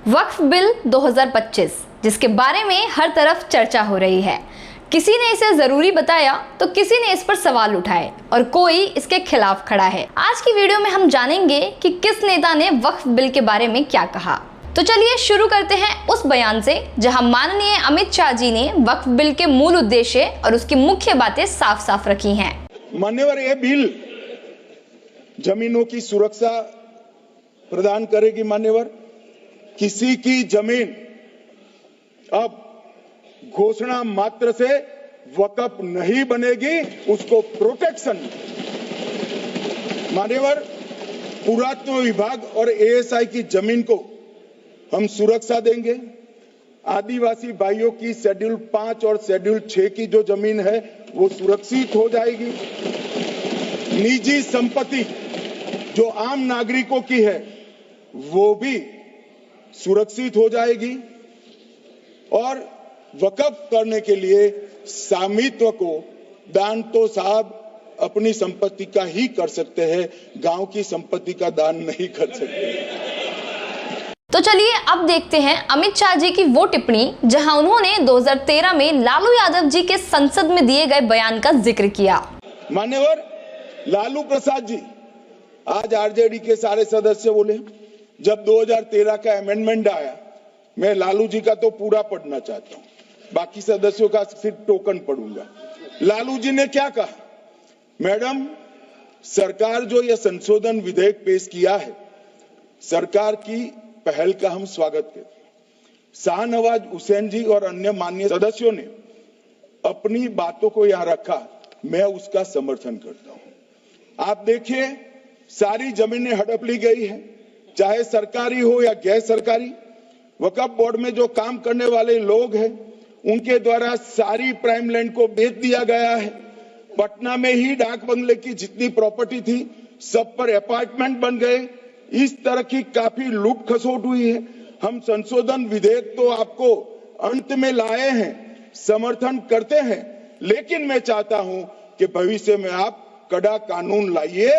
वक्फ bill 2025 जिसके बारे में हर तरफ चर्चा हो रही है। किसी ने इसे जरूरी बताया तो किसी ने इस पर सवाल उठाए और कोई इसके खिलाफ खड़ा है। आज की वीडियो में हम जानेंगे कि किस नेता ने वक्फ बिल के बारे में क्या कहा। तो चलिए शुरू करते हैं उस बयान से जहां माननीय अमित शाह जी ने वक्फ बिल के मूल उद्देश्य और उसकी मुख्य बातें साफ साफ रखी हैं। मान्यवर, यह बिल जमीनों की सुरक्षा प्रदान करेगी। मान्यवर, किसी की जमीन अब घोषणा मात्र से वक्फ नहीं बनेगी, उसको प्रोटेक्शन। मान्यवर, पुरातत्व विभाग और एएसआई की जमीन को हम सुरक्षा देंगे। आदिवासी भाइयों की शेड्यूल 5 और शेड्यूल 6 की जो जमीन है वो सुरक्षित हो जाएगी। निजी संपत्ति जो आम नागरिकों की है वो भी सुरक्षित हो जाएगी और वक्फ करने के लिए स्वामित्व को दान तो साहब अपनी संपत्ति का ही कर सकते हैं, गांव की संपत्ति का दान नहीं कर सकते। तो चलिए अब देखते हैं अमित शाह जी की वो टिप्पणी जहां उन्होंने 2013 में लालू यादव जी के संसद में दिए गए बयान का जिक्र किया। मान्यवर, लालू प्रसाद जी, आज आरजेडी के सारे सदस्य बोले जब 2013 का अमेंडमेंट आया, मैं लालू जी का तो पूरा पढ़ना चाहता हूं, बाकी सदस्यों का सिर्फ टोकन पढ़ूंगा। लालू जी ने क्या कहा? मैडम, सरकार जो यह संशोधन विधेयक पेश किया है, सरकार की पहल का हम स्वागत करते हैं। शाहनवाज हुसैन जी और अन्य माननीय सदस्यों ने अपनी बातों को यहां रखा, मैं उसका समर्थन करता हूं। आप देखिए, सारी जमीनें हड़प ली गई है, चाहे सरकारी हो या गैर सरकारी। वक्फ बोर्ड में जो काम करने वाले लोग हैं उनके द्वारा सारी प्राइम लैंड को बेच दिया गया है। पटना में ही डाक बंगले की जितनी प्रॉपर्टी थी सब पर अपार्टमेंट बन गए। इस तरह की काफी लूट खसोट हुई है। हम संशोधन विधेयक तो आपको अंत में लाए हैं, समर्थन करते हैं, लेकिन मैं चाहता हूं कि भविष्य में आप कड़ा कानून लाइए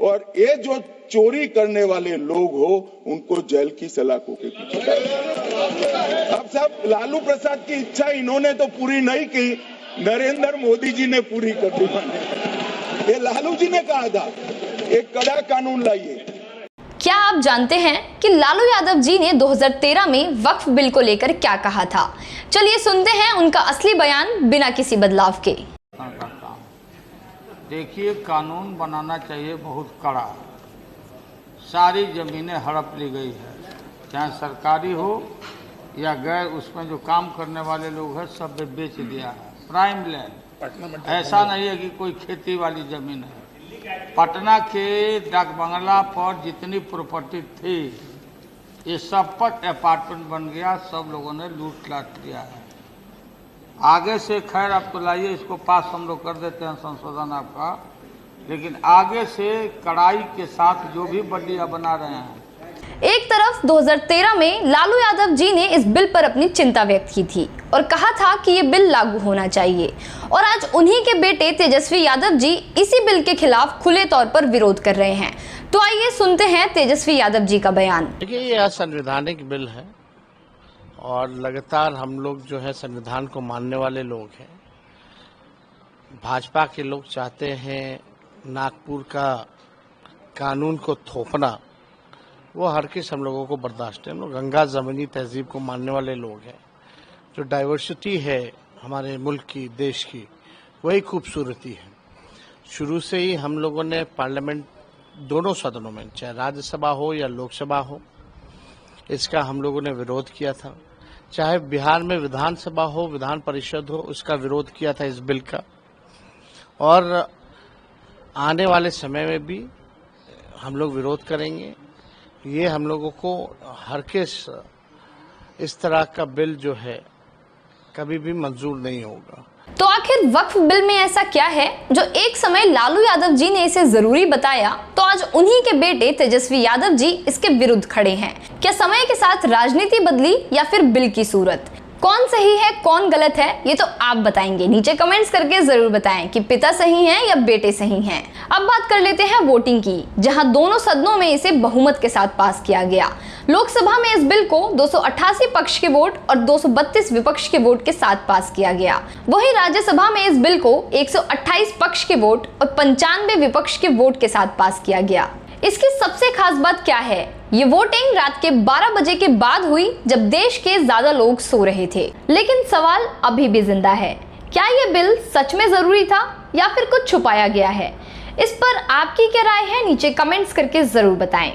और ये जो चोरी करने वाले लोग हो उनको जेल की सलाखों के पीछे। अब सब लालू प्रसाद की इच्छा इन्होंने तो पूरी नहीं की, नरेंद्र मोदी जी ने पूरी कर दी। ये लालू जी ने कहा था एक कड़ा कानून लाइए। क्या आप जानते हैं कि लालू यादव जी ने 2013 में वक्फ बिल को लेकर क्या कहा था? चलिए सुनते हैं उनका असली बयान बिना किसी बदलाव के। देखिए, कानून बनाना चाहिए बहुत कड़ा। सारी ज़मीनें हड़प ली गई है, चाहे सरकारी हो या गैर, उसमें जो काम करने वाले लोग हैं सब बेच दिया है। प्राइम लैंड, ऐसा नहीं है कि कोई खेती वाली ज़मीन है। पटना के डाक बंगला पर जितनी प्रॉपर्टी थी ये सब पर अपार्टमेंट बन गया, सब लोगों ने लूट लाट किया है। आगे से खैर आप तो लाइए, इसको पास हम लोग कर देते हैं संशोधन आपका, लेकिन आगे से कड़ाई के साथ जो भी बंदियां बना रहे हैं। एक तरफ 2013 में लालू यादव जी ने इस बिल पर अपनी चिंता व्यक्त की थी और कहा था कि ये बिल लागू होना चाहिए, और आज उन्हीं के बेटे तेजस्वी यादव जी इसी बिल के खिलाफ खुले तौर पर विरोध कर रहे हैं। तो आइए सुनते हैं तेजस्वी यादव जी का बयान। देखिए, ये असंवैधानिक बिल है और लगातार हम लोग जो है संविधान को मानने वाले लोग हैं। भाजपा के लोग चाहते हैं नागपुर का कानून को थोपना, वो हर किस हम लोगों को बर्दाश्त है। हम लोग गंगा जमीनी तहजीब को मानने वाले लोग हैं। जो डाइवर्सिटी है हमारे मुल्क की, देश की, वही खूबसूरती है। शुरू से ही हम लोगों ने पार्लियामेंट दोनों सदनों में, चाहे राज्यसभा हो या लोकसभा हो, इसका हम लोगों ने विरोध किया था। चाहे बिहार में विधानसभा हो, विधान परिषद हो, उसका विरोध किया था इस बिल का। और आने वाले समय में भी हम लोग विरोध करेंगे। ये हम लोगों को हर किस इस तरह का बिल जो है कभी भी मंजूर नहीं होगा। तो आखिर वक्फ बिल में ऐसा क्या है जो एक समय लालू यादव जी ने इसे जरूरी बताया तो आज उन्हीं के बेटे तेजस्वी यादव जी इसके विरुद्ध खड़े हैं? क्या समय के साथ राजनीति बदली या फिर बिल की सूरत? कौन सही है कौन गलत है ये तो आप बताएंगे, नीचे कमेंट्स करके जरूर बताएं कि पिता सही हैं या बेटे सही हैं। अब बात कर लेते हैं वोटिंग की, जहां दोनों सदनों में इसे बहुमत के साथ पास किया गया। लोकसभा में इस बिल को 288 पक्ष के वोट और 232 विपक्ष के वोट के साथ पास किया गया। वहीं राज्यसभा में इस बिल को 128 पक्ष के वोट और 95 विपक्ष के वोट के साथ पास किया गया। इसकी सबसे खास बात क्या है? ये वोटिंग रात के 12 बजे के बाद हुई, जब देश के ज्यादा लोग सो रहे थे। लेकिन सवाल अभी भी जिंदा है, क्या ये बिल सच में जरूरी था या फिर कुछ छुपाया गया है? इस पर आपकी क्या राय है, नीचे कमेंट्स करके जरूर बताएं।